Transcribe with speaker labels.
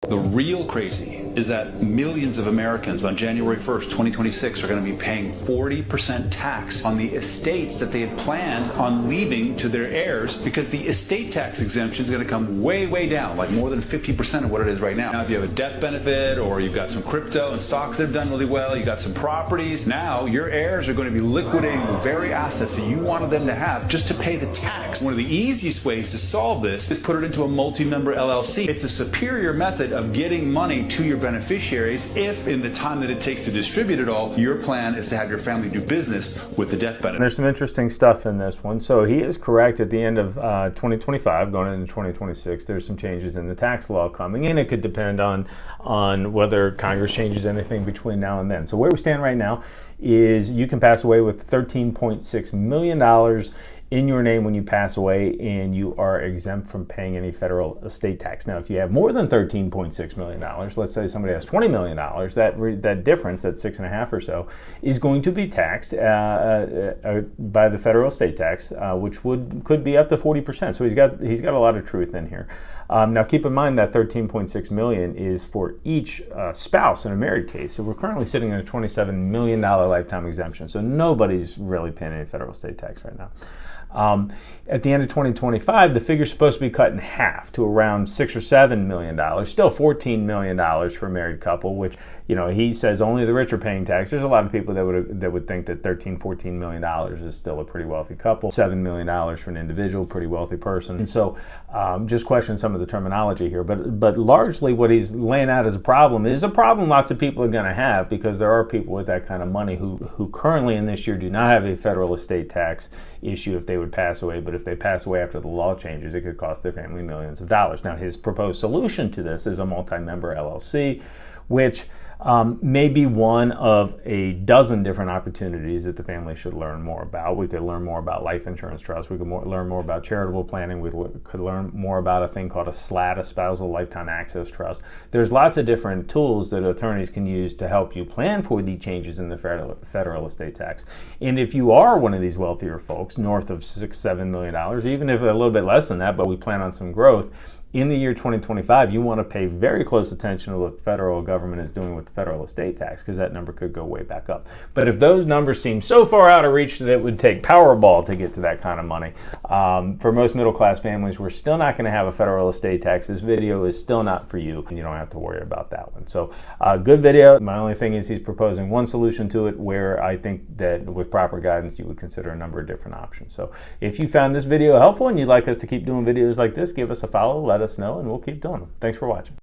Speaker 1: The real crazy is that millions of Americans on January 1st, 2026 are going to be paying 40% tax on the estates that they had planned on leaving to their heirs, because the estate tax exemption is going to come way, way down, like more than 50% of what it is right now. Now, if you have a death benefit or you've got some crypto and stocks that have done really well, you got some properties, now your heirs are going to be liquidating the very assets that you wanted them to have just to pay the tax. One of the easiest ways to solve this is put it into a multi-member LLC. It's a superior method of getting money to your beneficiaries if, in the time that it takes to distribute it all, your plan is to have your family do business with the death benefit.
Speaker 2: There's some interesting stuff in this one. So he is correct. At the end of 2025, going into 2026, there's some changes in the tax law coming in. It could depend on whether Congress changes anything between now and then. So where we stand right now is you can pass away with $13.6 million in your name when you pass away, and you are exempt from paying any federal estate tax. Now, if you have more than $13.6 million, let's say somebody has $20 million, that difference, that 6.5 or so, is going to be taxed by the federal estate tax, which could be up to 40%. So he's got a lot of truth in here. Now, keep in mind that $13.6 million is for each spouse in a married case. So we're currently sitting at a $27 million lifetime exemption. So nobody's really paying any federal estate tax right now. At the end of 2025, the figure's supposed to be cut in half to around $6 or $7 million, still $14 million for a married couple, which, you know, he says only the rich are paying tax. There's a lot of people that would think that $14 million is still a pretty wealthy couple. $7 million for an individual, pretty wealthy person. And so just question some of the terminology here, but largely what he's laying out as a problem is a problem lots of people are going to have, because there are people with that kind of money who currently in this year do not have a federal estate tax issue if they would pass away, but if they pass away after the law changes, it could cost their family millions of dollars. Now, his proposed solution to this is a multi-member LLC, which may be one of a dozen different opportunities that the family should learn more about. We could learn more about life insurance trusts. We could learn more about charitable planning. We could learn more about a thing called a SLAT, a spousal lifetime access trust. There's lots of different tools that attorneys can use to help you plan for the changes in the federal estate tax. And if you are one of these wealthier folks, north of $6-7 million, even if a little bit less than that, but we plan on some growth, in the year 2025, you want to pay very close attention to what the federal government is doing with the federal estate tax, because that number could go way back up. But if those numbers seem so far out of reach that it would take Powerball to get to that kind of money, for most middle-class families, we're still not going to have a federal estate tax. This video is still not for you, and you don't have to worry about that one. So, good video. My only thing is he's proposing one solution to it, where I think that with proper guidance, you would consider a number of different options. So, if you found this video helpful and you'd like us to keep doing videos like this, give us a follow, let us know, and we'll keep doing them. Thanks for watching.